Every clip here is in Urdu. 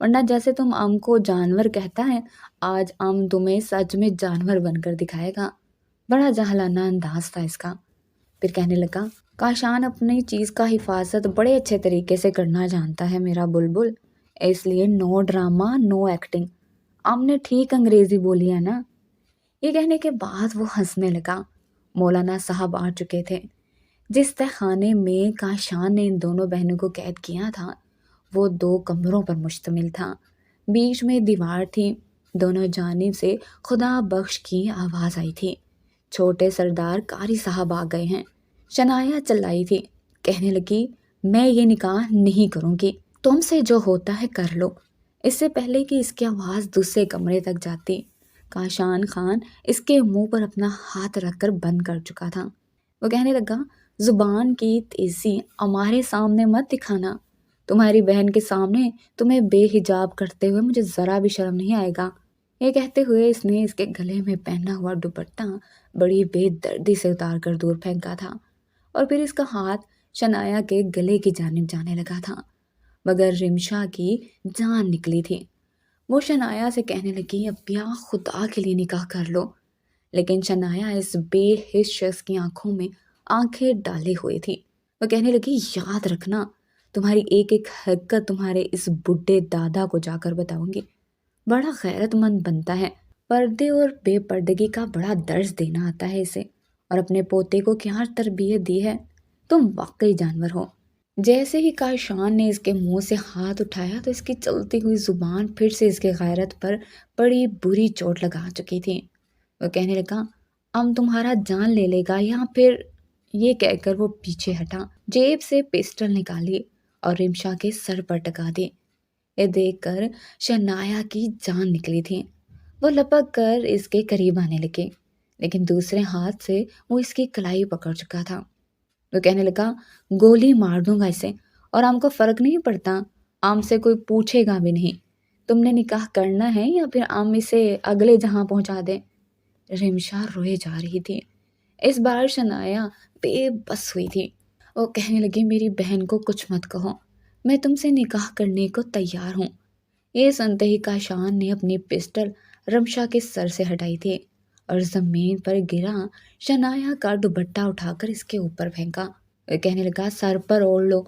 ورنہ جیسے تم ام کو جانور کہتا ہے، آج ام تمہیں سچ میں جانور بن کر دکھائے گا۔ بڑا جاہلانہ انداز تھا اس کا۔ پھر کہنے لگا، کاشان اپنی چیز کا حفاظت بڑے اچھے طریقے سے کرنا جانتا ہے میرا بلبل، اس لیے نو ڈرامہ نو ایکٹنگ۔ ام نے ٹھیک انگریزی بولی ہے نا؟ یہ کہنے کے بعد وہ ہنسنے لگا۔ مولانا صاحب آ چکے تھے۔ جس تہ خانے میں کاشان نے ان دونوں بہنوں کو قید کیا تھا وہ 2 کمروں پر مشتمل تھا۔ بیچ میں دیوار تھی، دونوں جانب سے خدا بخش کی آواز آئی تھی، چھوٹے سردار قاری صاحب آ گئے ہیں۔ شنایا چلائی تھی، کہنے لگی، میں یہ نکاح نہیں کروں گی، تم سے جو ہوتا ہے کر لو۔ اس سے پہلے کہ اس کی آواز دوسرے کمرے تک جاتی، کاشان خان اس کے منہ پر اپنا ہاتھ رکھ کر بند کر چکا تھا۔ وہ کہنے لگا، زبان کی تیزی ہمارے سامنے مت دکھانا، تمہاری بہن کے سامنے تمہیں بے حجاب کرتے ہوئے مجھے ذرا بھی شرم نہیں آئے گا۔ یہ کہتے ہوئے اس نے اس کے گلے میں پہنا ہوا دوپٹہ بڑی بے دردی سے اتار کر دور پھینکا تھا، اور پھر اس کا ہاتھ شنایا کے گلے کی جانب جانے لگا تھا، مگر رمشا کی جان نکلی تھی۔ وہ شنایا سے کہنے لگی، ابیا خدا کے لیے نکاح کر لو، لیکن شنایا اس بے حس شخص کی آنکھوں میں آنکھیں ڈالے ہوئے تھی۔ وہ کہنے لگی، یاد رکھنا، تمہاری ایک ایک حرکت تمہارے اس بڈھے دادا کو جا کر بتاؤں گی۔ بڑا غیرت مند بنتا ہے، پردے اور بے پردگی کا بڑا درس دینا آتا ہے اسے، اور اپنے پوتے کو کیا تربیت دی ہے۔ تم واقعی جانور ہو۔ جیسے ہی کاشان نے اس کے منہ سے ہاتھ اٹھایا تو اس کی چلتی ہوئی زبان پھر سے اس کے غیرت پر بڑی بری چوٹ لگا چکی تھی۔ وہ کہنے لگا، ام تمہارا جان لے لے گا یا پھر… یہ کہہ کر وہ پیچھے ہٹا، جیب سے پسٹل نکالی اور رمشا کے سر پر ٹکا دی۔ یہ دیکھ کر شنایا کی جان نکلی تھی۔ وہ لپک کر اس کے قریب آنے لگے، لیکن دوسرے ہاتھ سے وہ اس کی کلائی پکڑ چکا تھا۔ وہ کہنے لگا، گولی مار دوں گا اسے، اور ام کو فرق نہیں پڑتا، ام سے کوئی پوچھے گا بھی نہیں، تم نے نکاح کرنا ہے یا پھر ام اسے اگلے جہاں پہنچا دے۔ رمشا روئے جا رہی تھی۔ اس بار شنایا بے بس ہوئی تھی۔ وہ کہنے لگی، میری بہن کو کچھ مت کہو، میں تم سے نکاح کرنے کو تیار ہوں۔ یہ سنتے ہی کاشان نے اپنی پسٹل رمشا کے سر سے ہٹائی تھی اور زمین پر گرا شنایا کا دوپٹہ اٹھا کر اس کے اوپر پھینکا۔ وہ کہنے لگا، سر پر اوڑھ لو،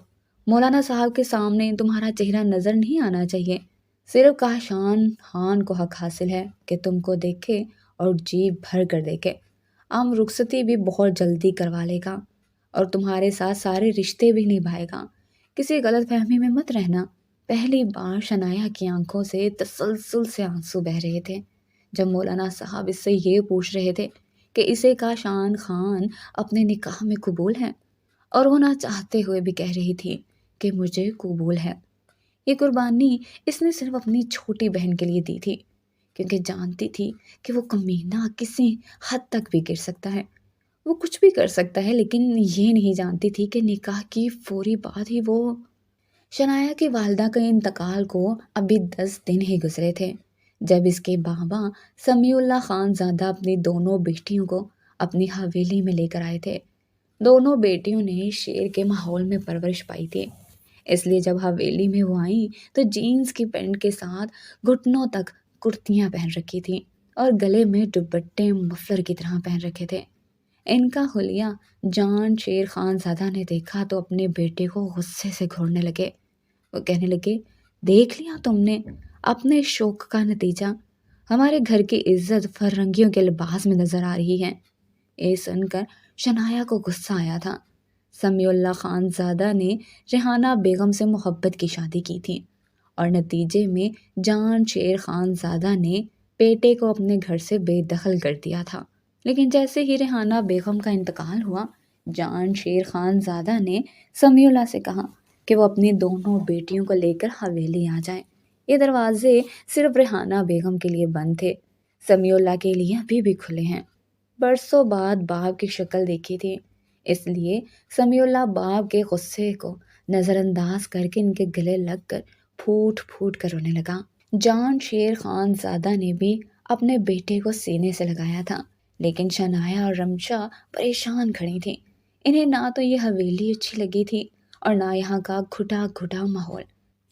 مولانا صاحب کے سامنے تمہارا چہرہ نظر نہیں آنا چاہیے۔ صرف کاشان خان کو حق حاصل ہے کہ تم کو دیکھے اور جی بھر کر دیکھے۔ ام رخصتی بھی بہت جلدی کروا لے گا اور تمہارے ساتھ سارے رشتے بھی نبھائے گا، کسی غلط فہمی میں مت رہنا۔ پہلی بار شنایا کی آنکھوں سے تسلسل سے آنسو بہہ رہے تھے جب مولانا صاحب اس سے یہ پوچھ رہے تھے کہ اسے کاشان خان اپنے نکاح میں قبول ہے، اور وہ نہ چاہتے ہوئے بھی کہہ رہی تھی کہ مجھے قبول ہے۔ یہ قربانی اس نے صرف اپنی چھوٹی بہن کے لیے دی تھی، کیونکہ جانتی تھی کہ وہ کمینہ کسی حد تک بھی گر سکتا ہے، وہ کچھ بھی کر سکتا ہے، لیکن یہ نہیں جانتی تھی کہ نکاح کی فوری بعد ہی وہ… شنایا کی والدہ کے انتقال کو ابھی 10 دن ہی گزرے تھے جب اس کے بابا سمیع اللہ خان زادہ اپنی دونوں بیٹیوں کو اپنی حویلی میں لے کر آئے تھے۔ دونوں بیٹیوں نے شیر کے ماحول میں پرورش پائی تھی، اس لیے جب حویلی میں وہ آئیں تو جینز کی پینٹ کے ساتھ گھٹنوں تک کرتیاں پہن رکھی تھیں اور گلے میں دوپٹے مفلر کی طرح پہن رکھے تھے۔ ان کا حلیہ جان شیر خان زادہ نے دیکھا تو اپنے بیٹے کو غصے سے گھورنے لگے۔ وہ کہنے لگے، دیکھ لیا تم نے اپنے شوق کا نتیجہ، ہمارے گھر کی عزت فرنگیوں کے لباس میں نظر آ رہی ہے۔ یہ سن کر شنایا کو غصہ آیا تھا۔ سمیع اللہ خان زادہ نے ریحانہ بیگم سے محبت کی شادی کی تھی، اور نتیجے میں جان شیر خان زادہ نے بیٹے کو اپنے گھر سے بے دخل کر دیا تھا۔ لیکن جیسے ہی ریحانہ بیگم کا انتقال ہوا، جان شیر خان زادہ نے سمیع اللہ سے کہا کہ وہ اپنی دونوں بیٹیوں کو لے کر حویلی آ جائیں۔ یہ دروازے صرف ریحانہ بیگم کے لیے بند تھے، سمیع اللہ کے لیے ابھی بھی کھلے ہیں۔ برسوں بعد باپ کی شکل دیکھی تھی، اس لیے سمیع اللہ باپ کے غصے کو نظر انداز کر کے ان کے گلے لگ کر پھوٹ پھوٹ کر رونے لگا۔ جان شیر خان زادہ نے بھی اپنے بیٹے کو سینے سے لگایا تھا، لیکن شنایا اور رمشا پریشان کھڑی تھیں۔ انہیں نہ تو یہ حویلی اچھی لگی تھی اور نہ یہاں کا گھٹا گھٹا ماحول۔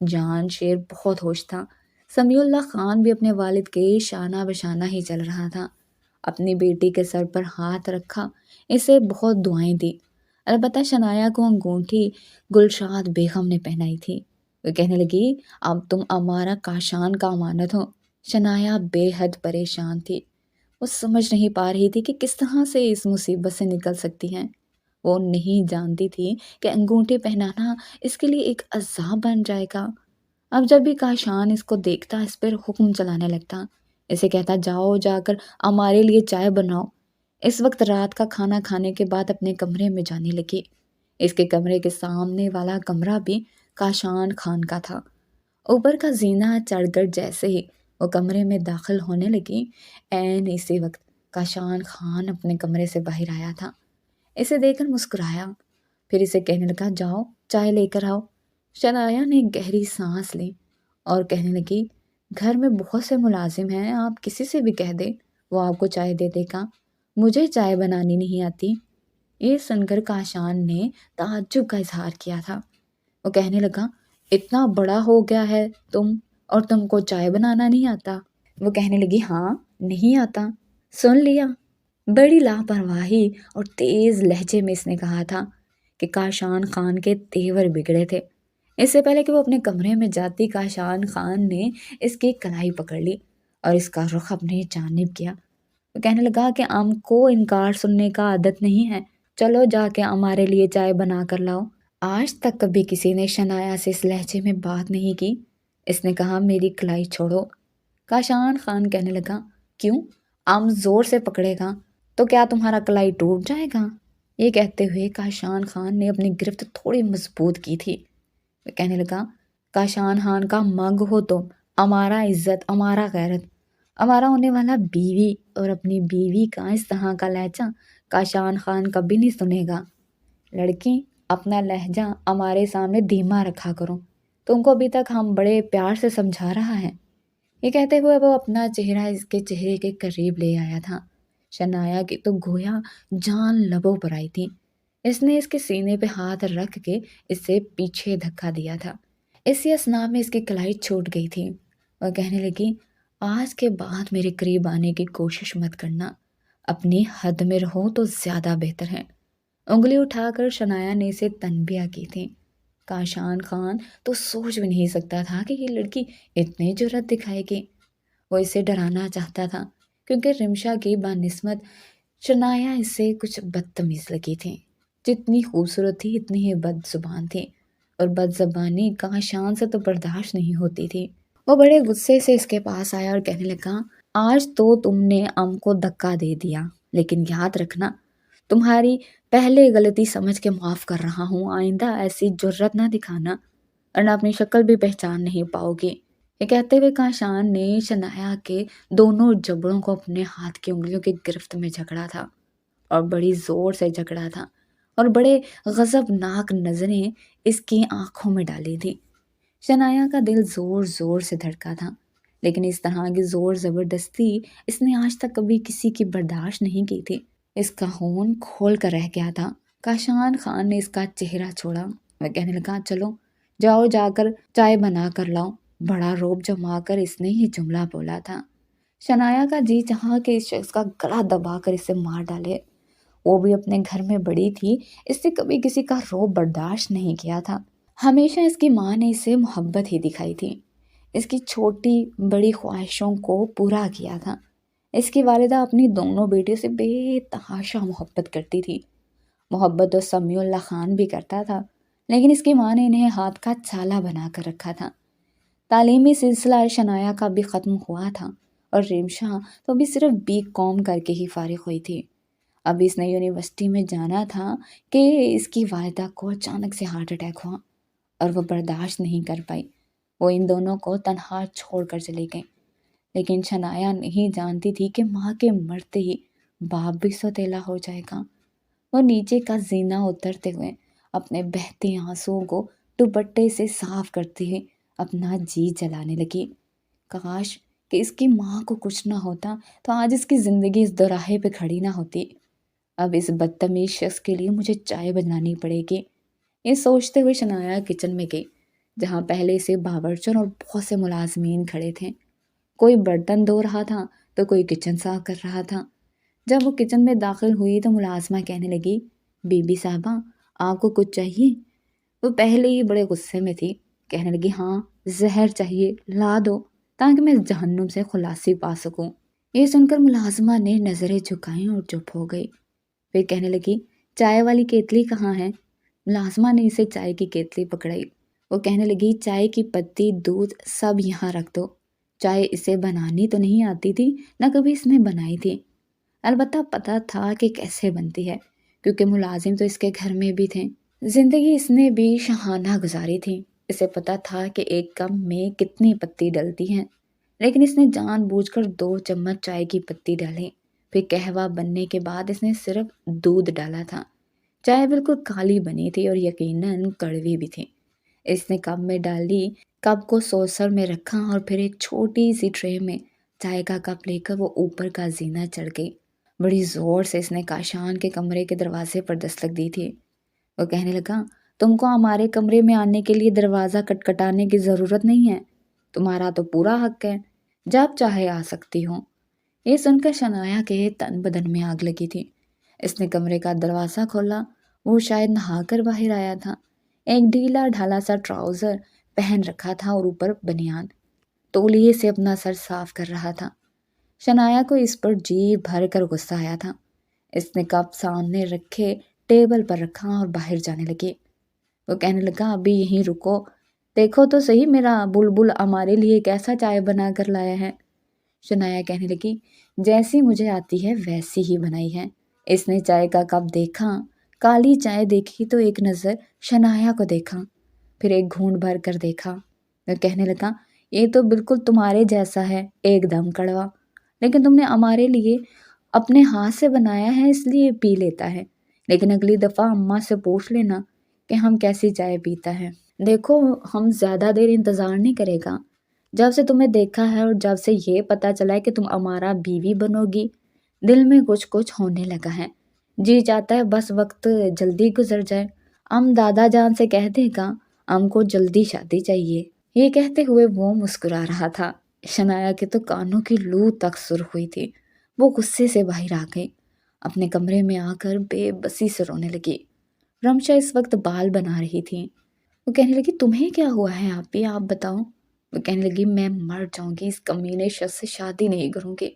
جان شیر بہت ہوش تھا۔ سمیع اللہ خان بھی اپنے والد کے شانہ بشانہ ہی چل رہا تھا۔ اپنی بیٹی کے سر پر ہاتھ رکھا، اسے بہت دعائیں دی۔ البتہ شنایا کو انگوٹھی گلشاد بیگم نے پہنائی تھی۔ وہ کہنے لگی، اب تم ہمارا کاشان کا امانت ہو۔ شنایا بے حد پریشان تھی۔ وہ سمجھ نہیں پا رہی تھی کہ کس طرح سے اس مصیبت سے نکل سکتی ہیں۔ وہ نہیں جانتی تھی کہ انگوٹھی پہنانا اس کے لیے ایک عذاب بن جائے گا۔ اب جب بھی کاشان اس کو دیکھتا اس پر حکم چلانے لگتا، اسے کہتا، جاؤ جا کر ہمارے لیے چائے بناؤ۔ اس وقت رات کا کھانا کھانے کے بعد اپنے کمرے میں جانے لگی۔ اس کے کمرے کے سامنے والا کمرہ بھی کاشان خان کا تھا۔ اوپر کا زینہ چڑھ کر جیسے ہی وہ کمرے میں داخل ہونے لگی، عین اسی وقت کاشان خان اپنے کمرے سے باہر آیا تھا۔ اسے دیکھ کر مسکرایا، پھر اسے کہنے لگا، جاؤ چائے لے کر آؤ۔ شنایا نے گہری سانس لی اور کہنے لگی، گھر میں بہت سے ملازم ہیں، آپ کسی سے بھی کہہ دیں، وہ آپ کو چائے دے دے گا، مجھے چائے بنانی نہیں آتی۔ یہ سن کر کاشان نے تعجب کا اظہار کیا تھا۔ وہ کہنے لگا، اتنا بڑا ہو گیا ہے تم اور تم کو چائے بنانا نہیں آتا؟ وہ کہنے لگی، ہاں نہیں آتا، سن لیا۔ بڑی لاپرواہی اور تیز لہجے میں اس نے کہا تھا کہ کاشان خان کے تیور بگڑے تھے۔ اس سے پہلے کہ وہ اپنے کمرے میں جاتی، کاشان خان نے اس کی کلائی پکڑ لی اور اس کا رخ اپنی جانب کیا۔ وہ کہنے لگا کہ ہم کو انکار سننے کا عادت نہیں ہے، چلو جا کے ہمارے لیے چائے بنا کر لاؤ۔ آج تک کبھی کسی نے شنایا سے اس لہجے میں بات نہیں کی۔ اس نے کہا، میری کلائی چھوڑو۔ کاشان خان کہنے لگا، کیوں؟ ہم زور سے پکڑے گا تو کیا تمہارا کلائی ٹوٹ جائے گا؟ یہ کہتے ہوئے کاشان خان نے اپنی گرفت تھوڑی مضبوط کی تھی۔ وہ کہنے لگا، کاشان خان کا مگ ہو تم، ہمارا عزت، ہمارا غیرت، ہمارا ہونے والا بیوی اور اپنی بیوی کا اس طرح کا لہجہ کاشان خان کبھی نہیں سنے گا۔ لڑکی، اپنا لہجہ ہمارے سامنے دھیما رکھا کرو، تم کو ابھی تک ہم بڑے پیار سے سمجھا رہا ہے۔ یہ کہتے ہوئے وہ اپنا چہرہ اس کے چہرے کے قریب لے آیا تھا۔ شنایا کی تو گویا جان لبوں پر آئی تھی۔ اس نے اس کے سینے پہ ہاتھ رکھ کے اسے پیچھے دھکا دیا تھا۔ اسی اثناء میں اس کی کلائی چھوٹ گئی تھی۔ وہ کہنے لگی، آج کے بعد میرے قریب آنے کی کوشش مت کرنا، اپنی حد میں رہو تو زیادہ بہتر ہے۔ انگلی اٹھا کر شنایا نے اسے تنبیہ کی تھی۔ کاشان خان تو سوچ بھی نہیں سکتا تھا کہ یہ لڑکی اتنی جرأت دکھائے گی۔ وہ اسے ڈرانا چاہتا تھا کیونکہ رمشا کی بانسبت شنایا اس سے کچھ بدتمیز لگی تھی۔ جتنی خوبصورت تھی اتنی ہی بد زبان تھی، اور بد زبانی کاشان سے تو برداشت نہیں ہوتی تھی۔ وہ بڑے غصے سے اس کے پاس آیا اور کہنے لگا، آج تو تم نے ہم کو دھکا دے دیا، لیکن یاد رکھنا، تمہاری پہلے غلطی سمجھ کے معاف کر رہا ہوں، آئندہ ایسی جرأت نہ دکھانا ورنہ اپنی شکل بھی پہچان نہیں پاؤ گے۔ یہ کہتے ہوئے کاشان نے شنایا کے دونوں جبڑوں کو اپنے ہاتھ کی انگلیوں کی گرفت میں جکڑا تھا، اور بڑی زور سے جکڑا تھا، اور بڑے غضبناک نظریں اس کی آنکھوں میں ڈالی تھی۔ شنایا کا دل زور زور سے دھڑکا تھا، لیکن اس طرح کی زور زبردستی اس نے آج تک کبھی کسی کی برداشت نہیں کی تھی۔ اس کا خون کھول کر رہ گیا تھا۔ کاشان خان نے اس کا چہرہ چھوڑا۔ وہ کہنے لگا، چلو جاؤ جا کر چائے بنا کر لاؤ۔ بڑا روب جما کر اس نے یہ جملہ بولا تھا۔ شنایا کا جی چاہا کہ اس شخص کا گلا دبا کر اسے مار ڈالے۔ وہ بھی اپنے گھر میں بڑی تھی، اس سے کبھی کسی کا روب برداشت نہیں کیا تھا۔ ہمیشہ اس کی ماں نے اسے محبت ہی دکھائی تھی، اس کی چھوٹی بڑی خواہشوں کو پورا کیا تھا۔ اس کی والدہ اپنی دونوں بیٹیوں سے بے تحاشا محبت کرتی تھی۔ محبت تو سمیع اللہ خان بھی کرتا تھا، لیکن اس کی ماں نے انہیں ہاتھ کا چھالا بنا کر رکھا تھا۔ تعلیمی سلسلہ شنایا کا بھی ختم ہوا تھا، اور رمشا تو بھی صرف BCom کر کے ہی فارغ ہوئی تھی۔ اب اس نے یونیورسٹی میں جانا تھا کہ اس کی والدہ کو اچانک سے ہارٹ اٹیک ہوا، اور وہ برداشت نہیں کر پائی۔ وہ ان دونوں کو تنہا چھوڑ کر چلی گئی، لیکن شنایا نہیں جانتی تھی کہ ماں کے مرتے ہی باپ بھی سوتیلا ہو جائے گا۔ وہ نیچے کا زینہ اترتے ہوئے اپنے بہتے آنسوؤں کو دوپٹے سے صاف کرتے ہوئے اپنا جی جلانے لگی۔ کاش کہ اس کی ماں کو کچھ نہ ہوتا تو آج اس کی زندگی اس دوراہے پہ کھڑی نہ ہوتی۔ اب اس بدتمیز شخص کے لیے مجھے چائے بنانی پڑے گی۔ یہ سوچتے ہوئے شنایا کچن میں گئی، جہاں پہلے سے باورچن اور بہت سے ملازمین کھڑے تھے۔ کوئی برتن دھو رہا تھا تو کوئی کچن صاف کر رہا تھا۔ جب وہ کچن میں داخل ہوئی تو ملازمہ کہنے لگی، بی بی صاحبہ آپ کو کچھ چاہیے؟ وہ پہلے ہی بڑے غصے میں تھی، کہنے لگی ہاں زہر چاہیے، لا دو تاکہ میں جہنم سے خلاصی پا سکوں۔ یہ سن کر ملازمہ نے نظریں جھکائیں اور چپ ہو گئی۔ پھر کہنے لگی چائے والی کیتلی کہاں ہے؟ ملازمہ نے اسے چائے کی کیتلی پکڑائی۔ وہ کہنے لگی چائے کی پتی، دودھ سب یہاں رکھ دو۔ چائے اسے بنانی تو نہیں آتی تھی، نہ کبھی اس نے بنائی تھی، البتہ پتہ تھا کہ کیسے بنتی ہے، کیونکہ ملازم تو اس کے گھر میں بھی تھے۔ زندگی اس نے بھی شاہانہ گزاری تھی۔ اسے پتہ تھا کہ ایک کپ میں کتنی پتی ڈلتی ہیں، لیکن اس نے جان بوجھ کر 2 چمچ چائے کی پتی ڈالی۔ پھر قہوہ بننے کے بعد اس نے صرف دودھ ڈالا تھا۔ چائے بالکل کالی بنی تھی اور یقیناً کڑوی بھی تھی۔ اس نے کپ میں ڈالی، کپ کو سوسر میں رکھا اور پھر ایک چھوٹی سی ٹرے میں چائے کا کپ لے کر وہ اوپر کا زینہ چڑھ گئی۔ بڑی زور سے اس نے کاشان کے کمرے کے دروازے پر دستک دی تھی۔ وہ کہنے لگا تم کو ہمارے کمرے میں آنے کے لیے دروازہ کٹکھٹانے کی ضرورت نہیں ہے، تمہارا تو پورا حق ہے، جب چاہے آ سکتی ہو۔ یہ سن کر شنایا کے تن بدن میں آگ لگی تھی۔ اس نے کمرے کا دروازہ کھولا۔ وہ شاید نہا کر باہر آیا تھا۔ ایک ڈھیلا ڈھالا سا ٹراؤزر پہن رکھا تھا اور اوپر بنیان۔ تولیے سے اپنا سر صاف کر رہا تھا۔ شنایا کو اس پر جی بھر کر غصہ آیا تھا۔ اس نے کپ سامنے رکھے ٹیبل پر رکھا اور باہر جانے لگی۔ وہ کہنے لگا ابھی یہیں رکو، دیکھو تو صحیح میرا بلبل ہمارے لیے کیسا چائے بنا کر لایا ہے۔ شنایا کہنے لگی جیسی مجھے آتی ہے ویسی ہی بنائی ہے۔ اس نے چائے کا کپ دیکھا، کالی چائے دیکھی تو ایک نظر شنایا کو دیکھا، پھر ایک گھونٹ بھر کر دیکھا۔ وہ کہنے لگا یہ تو بالکل تمہارے جیسا ہے، ایک دم کڑوا، لیکن تم نے ہمارے لیے اپنے ہاتھ سے بنایا ہے اس لیے پی لیتا ہے، لیکن اگلی دفعہ اماں سے پوچھ لینا کہ ہم کیسی چائے پیتا ہے۔ دیکھو ہم زیادہ دیر انتظار نہیں کرے گا، جب سے تمہیں دیکھا ہے اور جب سے یہ پتا چلا ہے کہ تم ہمارا بیوی بنو گی، دل میں کچھ ہونے لگا ہے، جی چاہتا ہے بس وقت جلدی گزر جائے۔ ہم دادا جان سے کہہ دے گا ہم کو جلدی شادی چاہیے۔ یہ کہتے ہوئے وہ مسکرا رہا تھا۔ شنایا کے تو کانوں کی لو تک سرخ ہوئی تھی۔ وہ غصے سے باہر آ گئی، اپنے کمرے میں آ کر بے بسی سے رونے لگی۔ رمشا اس وقت بال بنا رہی تھی۔ وہ کہنے لگی تمہیں کیا ہوا ہے آپی، آپ بتاؤ۔ وہ کہنے لگی میں مر جاؤں گی، اس کمینے شخص سے شادی نہیں کروں گی۔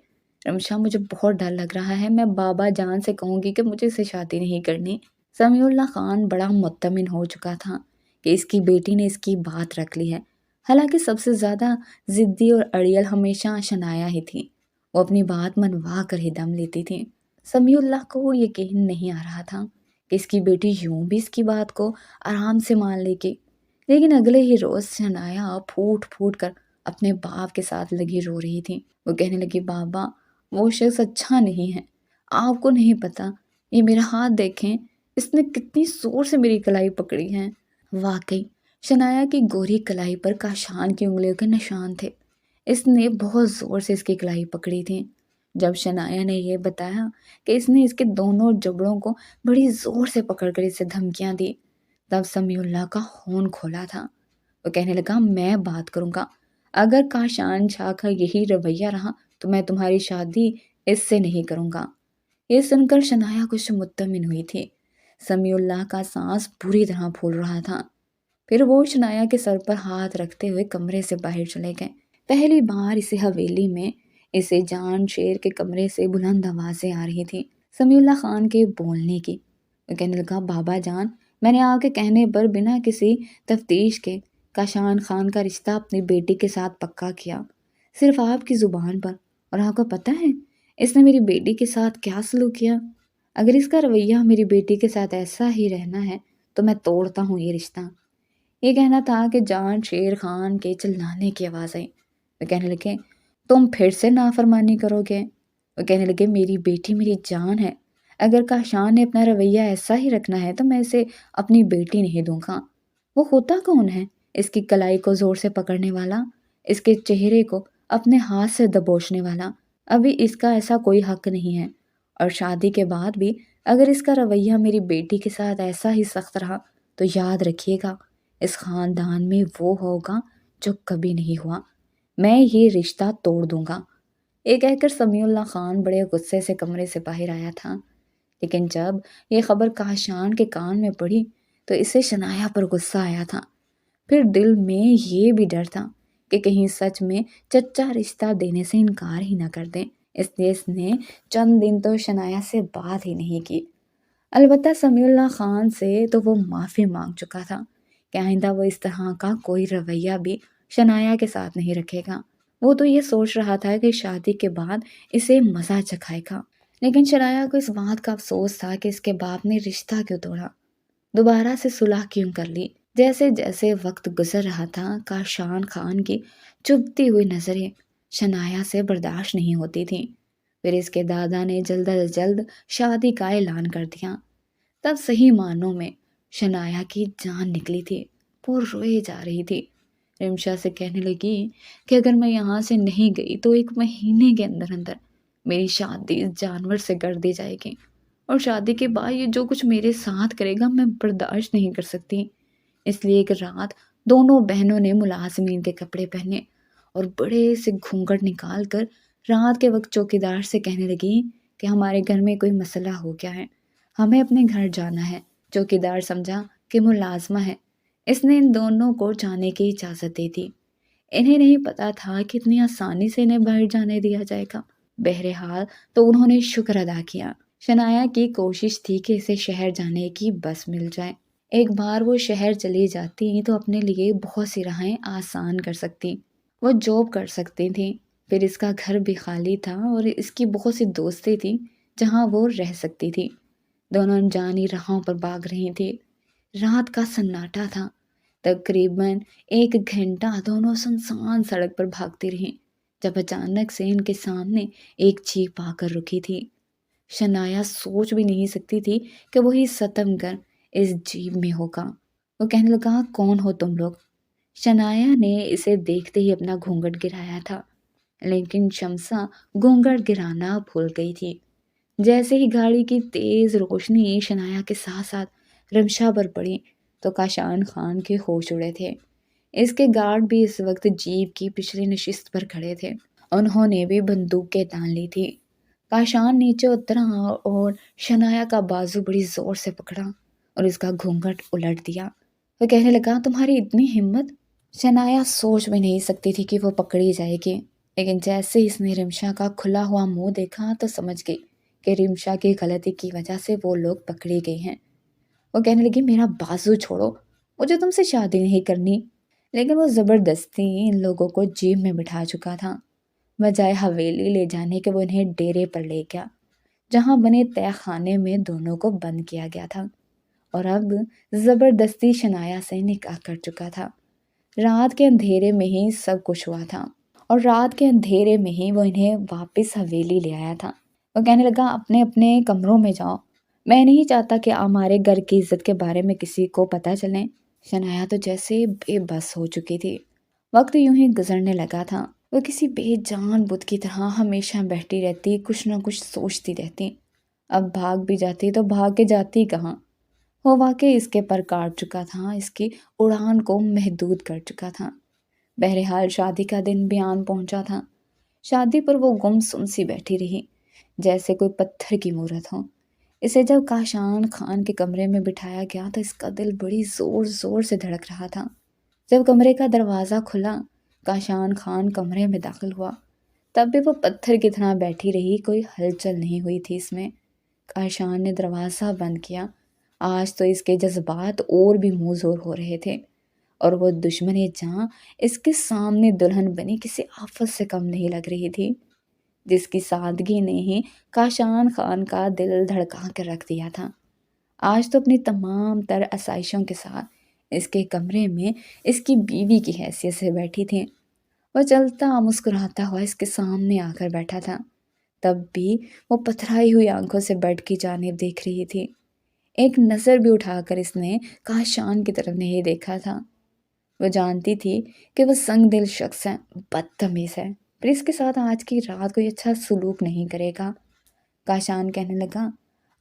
رمشا مجھے بہت ڈر لگ رہا ہے، میں بابا جان سے کہوں گی کہ مجھے اسے شادی نہیں کرنی۔ سمیع اللہ خان بڑا مطمئن ہو چکا تھا کہ اس کی بیٹی نے اس کی بات رکھ لی ہے، حالانکہ سب سے زیادہ ضدی اور اڑیل ہمیشہ شنایا ہی تھی۔ وہ اپنی بات منوا کر ہی دم لیتی تھی۔ سمیع اللہ کو یقین نہیں آ رہا تھا کہ اس کی بیٹی یوں بھی اس کی بات کو آرام سے مان لے گی، لیکن اگلے ہی روز شنایا پھوٹ پھوٹ کر اپنے باپ کے ساتھ لگی رو رہی تھی۔ وہ کہنے لگی بابا وہ شخص اچھا نہیں ہے، آپ کو نہیں پتا، یہ میرا ہاتھ دیکھیں، اس نے کتنی زور سے میری کلائی پکڑی ہے۔ واقعی شنایا کی گوری کلائی پر کاشان کی انگلیوں کے نشان تھے۔ اس نے بہت زور سے اس کی کلائی پکڑی تھی۔ جب شنایا نے یہ بتایا کہ اس نے اس کے دونوں جبڑوں کو بڑی زور سے پکڑ کر اسے دھمکیاں دی، تب سمیع اللہ کا خون کھولا تھا۔ وہ کہنے لگا میں بات کروں گا، اگر کاشان شاہ کا یہی رویہ رہا تو میں تمہاری شادی اس سے نہیں کروں گا۔ یہ سن کر شنایا کچھ مطمئن ہوئی تھی۔ سمیع اللہ کا سانس بری طرح پھول رہا تھا۔ پھر وہ شنایا کے سر پر ہاتھ رکھتے ہوئے کمرے سے باہر چلے گئے۔ پہلی بار اسے حویلی میں اسے جان شیر کے کمرے سے بلند آوازیں آ رہی تھی، سمیع اللہ خان کے بولنے کی۔ وہ کہنے لگا بابا جان میں نے آپ کے کہنے پر بنا کسی تفتیش کے کاشان خان کا رشتہ اپنی بیٹی کے ساتھ پکا کیا، صرف آپ کی زبان پر، اور آپ کو پتہ ہے اس نے میری بیٹی کے ساتھ کیا سلوک کیا؟ اگر اس کا رویہ میری بیٹی کے ساتھ ایسا ہی رہنا ہے تو میں توڑتا ہوں یہ رشتہ۔ یہ کہنا تھا کہ جان شیر خان کے چلانے کی آواز آئی۔ وہ کہنے لگے تم پھر سے نافرمانی کرو گے؟ وہ کہنے لگے میری بیٹی میری جان ہے، اگر کاشان نے اپنا رویہ ایسا ہی رکھنا ہے تو میں اسے اپنی بیٹی نہیں دوں گا۔ وہ ہوتا کون ہے اس کی کلائی کو زور سے پکڑنے والا، اس کے چہرے کو اپنے ہاتھ سے دبوچنے والا؟ ابھی اس کا ایسا کوئی حق نہیں ہے، اور شادی کے بعد بھی اگر اس کا رویہ میری بیٹی کے ساتھ ایسا ہی سخت رہا تو یاد رکھیے گا اس خاندان میں وہ ہوگا جو کبھی نہیں ہوا، میں یہ رشتہ توڑ دوں گا۔ یہ کہہ کر سمیع اللہ خان بڑے غصے سے کمرے سے باہر آیا تھا، لیکن جب یہ خبر کاشان کے کان میں پڑی تو اسے شنایا پر غصہ آیا تھا۔ پھر دل میں یہ بھی ڈر تھا کہ کہیں سچ میں چچا رشتہ دینے سے انکار ہی نہ کر دیں، اس لیے اس نے چند دن تو شنایا سے بات ہی نہیں کی۔ البتہ سمیع اللہ خان سے تو وہ معافی مانگ چکا تھا کہ آئندہ وہ اس طرح کا کوئی رویہ بھی شنایا کے ساتھ نہیں رکھے گا۔ وہ تو یہ سوچ رہا تھا کہ شادی کے بعد اسے مزہ چکھائے گا، لیکن شنایا کو اس بات کا افسوس تھا کہ اس کے باپ نے رشتہ کیوں توڑا، دوبارہ سے صلح کیوں کر لی۔ جیسے جیسے وقت گزر رہا تھا، کاشان خان کی چبھتی ہوئی نظریں شنایا سے برداشت نہیں ہوتی تھیں۔ پھر اس کے دادا نے جلد از جلد شادی کا اعلان کر دیا۔ تب صحیح معنوں میں شنایا کی جان نکلی تھی، وہ روئے جا رہی تھی۔ رمشا سے کہنے لگی کہ اگر میں یہاں سے نہیں گئی تو 1 مہینے کے اندر اندر میری شادی اس جانور سے کر دی جائے گی، اور شادی کے بعد یہ جو کچھ میرے ساتھ کرے گا میں برداشت نہیں کر سکتی۔ اس لیے ایک رات دونوں بہنوں نے ملازمین کے کپڑے پہنے اور بڑے سے گھونگھٹ نکال کر رات کے وقت چوکیدار سے کہنے لگی کہ ہمارے گھر میں کوئی مسئلہ ہو گیا ہے، ہمیں اپنے گھر جانا ہے۔ چوکیدار سمجھا کہ ملازمہ ہے، اس نے ان دونوں کو جانے کی اجازت دے دی۔ انہیں نہیں پتا تھا کہ اتنی آسانی سے انہیں باہر جانے دیا جائے گا۔ بہرحال تو انہوں نے شکر ادا کیا۔ شنایا کی کوشش تھی کہ اسے شہر جانے کی بس مل جائے۔ ایک بار وہ شہر چلی جاتی تو اپنے لیے بہت سی راہیں آسان کر سکتی، وہ جاب کر سکتی تھی، پھر اس کا گھر بھی خالی تھا اور اس کی بہت سی دوستیں تھیں جہاں وہ رہ سکتی تھی۔ دونوں انجانی راہوں پر بھاگ رہی تھی۔ رات کا سناٹا تھا، تقریباً 1 گھنٹہ دونوں سنسان سڑک پر بھاگتی رہیں، جب اچانک سے ان کے سامنے ایک جیپ آ کر رکی تھی۔ شنایا سوچ بھی نہیں سکتی تھی کہ وہی ستم گر اس جیب میں ہوگا۔ وہ کہنے لگا، کون ہو تم لوگ؟ شنایا نے اسے دیکھتے ہی اپنا گھونگھٹ گرایا تھا، لیکن شمسا گھونگھٹ گرانا بھول گئی تھی۔ جیسے ہی گاڑی کی تیز روشنی شنایا کے ساتھ ساتھ رمشا پر پڑی تو کاشان خان کے ہوش اڑے تھے۔ اس کے گارڈ بھی اس وقت جیپ کی پچھلی نشست پر کھڑے تھے، انہوں نے بھی بندوقیں تان لی تھی۔ کاشان نیچے اترا اور شنایا کا بازو بڑی زور سے پکڑا اور اس کا گھونگھٹ الٹ دیا۔ وہ کہنے لگا، تمہاری اتنی ہمت؟ شنایا سوچ بھی نہیں سکتی تھی کہ وہ پکڑی جائے گی، لیکن جیسے اس نے رمشا کا کھلا ہوا منہ دیکھا تو سمجھ گئی کہ رمشا کی غلطی کی وجہ سے وہ لوگ پکڑی گئے ہیں۔ وہ کہنے لگی، میرا بازو چھوڑو، مجھے تم سے شادی نہیں کرنی۔ لیکن وہ زبردستی ان لوگوں کو جیب میں بٹھا چکا تھا۔ بجائے حویلی لے جانے کے وہ انہیں ڈیرے پر لے گیا، جہاں بنے تہ خانے میں دونوں کو بند کیا گیا تھا، اور اب زبردستی شنایا سے نکاح کر چکا تھا۔ رات کے اندھیرے میں ہی سب کچھ ہوا تھا، اور رات کے اندھیرے میں ہی وہ انہیں واپس حویلی لے آیا تھا۔ وہ کہنے لگا، اپنے اپنے کمروں میں جاؤ، میں نہیں چاہتا کہ ہمارے گھر کی عزت کے بارے میں کسی کو پتہ چلے۔ شنایا تو جیسے بے بس ہو چکی تھی۔ وقت یوں ہی گزرنے لگا تھا، وہ کسی بے جان بت کی طرح ہمیشہ بیٹھی رہتی، کچھ نہ کچھ سوچتی رہتی۔ اب بھاگ بھی جاتی تو بھاگ کے جاتی کہاں؟ وہ واقعی اس کے پر کاٹ چکا تھا، اس کی اڑان کو محدود کر چکا تھا۔ بہرحال شادی کا دن بھی آن پہنچا تھا۔ شادی پر وہ گم سم سی بیٹھی رہی، جیسے کوئی پتھر کی مورت ہو۔ اسے جب کاشان خان کے کمرے میں بٹھایا گیا تو اس کا دل بڑی زور زور سے دھڑک رہا تھا۔ جب کمرے کا دروازہ کھلا، کاشان خان کمرے میں داخل ہوا، تب بھی وہ پتھر کی طرح بیٹھی رہی، کوئی ہلچل نہیں ہوئی تھی اس میں۔ کاشان نے دروازہ بند کیا۔ آج تو اس کے جذبات اور بھی منہ ہو رہے تھے، اور وہ دشمن جاں اس کے سامنے دلہن بنی کسی آفت سے کم نہیں لگ رہی تھی، جس کی سادگی نے ہی کاشان خان کا دل دھڑکا کر رکھ دیا تھا۔ آج تو اپنی تمام تر آسائشوں کے ساتھ اس کے کمرے میں اس کی بیوی کی حیثیت سے بیٹھی تھی۔ وہ چلتا مسکراتا ہوا اس کے سامنے آ کر بیٹھا تھا، تب بھی وہ پتھرائی ہوئی آنکھوں سے بیڈ کی جانب دیکھ رہی تھی۔ ایک نظر بھی اٹھا کر اس نے کاشان کی طرف نہیں دیکھا تھا۔ وہ جانتی تھی کہ وہ سنگ دل شخص ہے، بدتمیز ہے، پھر اس کے ساتھ آج کی رات کوئی اچھا سلوک نہیں کرے گا۔ کاشان کہنے لگا،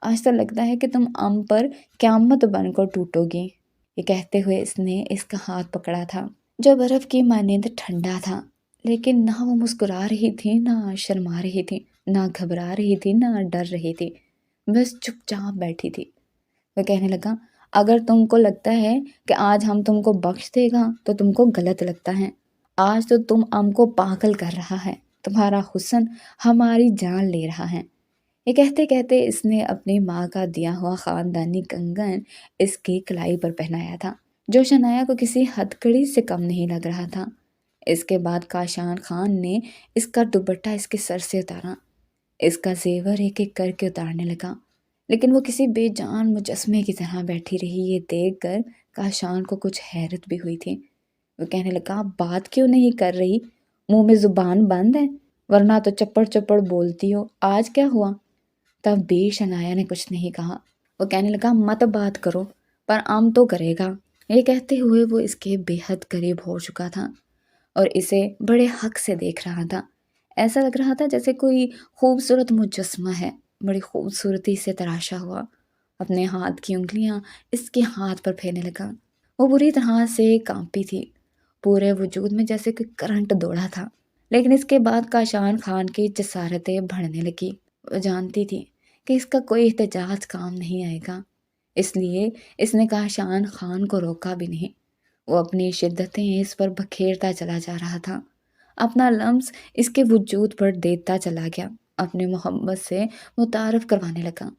آج تو لگتا ہے کہ تم پر قیامت بن کر ٹوٹو گی۔ یہ کہتے ہوئے اس نے اس کا ہاتھ پکڑا تھا جو برف کی مانند ٹھنڈا تھا، لیکن نہ وہ مسکرا رہی تھی نہ شرما رہی تھی، نہ گھبرا رہی تھی نہ ڈر رہی تھی، بس چپ چاپ بیٹھی تھی۔ وہ کہنے لگا، اگر تم کو لگتا ہے کہ آج ہم تم کو بخش دے گا تو تم کو غلط لگتا ہے۔ آج تو تم ہم کو پاگل کر رہا ہے، تمہارا حسن ہماری جان لے رہا ہے۔ یہ کہتے کہتے اس نے اپنی ماں کا دیا ہوا خاندانی کنگن اس کی کلائی پر پہنایا تھا، جو شنایا کو کسی ہتھکڑی سے کم نہیں لگ رہا تھا۔ اس کے بعد کاشان خان نے اس کا دوپٹہ اس کے سر سے اتارا، اس کا زیور ایک ایک کر کے اتارنے لگا، لیکن وہ کسی بے جان مجسمے کی طرح بیٹھی رہی۔ یہ دیکھ کر کاشان کو کچھ حیرت بھی ہوئی تھی۔ وہ کہنے لگا، بات کیوں نہیں کر رہی؟ منہ میں زبان بند ہے، ورنہ تو چپڑ چپڑ بولتی ہو، آج کیا ہوا؟ تب بھی شنایا نے کچھ نہیں کہا۔ وہ کہنے لگا، مت بات کرو، پر ام تو کرے گا۔ یہ کہتے ہوئے وہ اس کے بے حد قریب ہو چکا تھا اور اسے بڑے حق سے دیکھ رہا تھا۔ ایسا لگ رہا تھا جیسے کوئی خوبصورت مجسمہ ہے، بڑی خوبصورتی سے تراشا ہوا۔ اپنے ہاتھ کی انگلیاں اس کے ہاتھ پر پھیرنے لگا۔ وہ بری طرح سے کانپی تھی، پورے وجود میں جیسے کوئی کرنٹ دوڑا تھا۔ لیکن اس کے بعد کاشان خان کی جسارتیں بڑھنے لگی۔ وہ جانتی تھی کہ اس کا کوئی احتجاج کام نہیں آئے گا، اس لیے اس نے کاشان خان کو روکا بھی نہیں۔ وہ اپنی شدتیں اس پر بکھیرتا چلا جا رہا تھا، اپنا لمس اس کے وجود پر دیتا چلا گیا، اپنی محبت سے متعارف کروانے لگا۔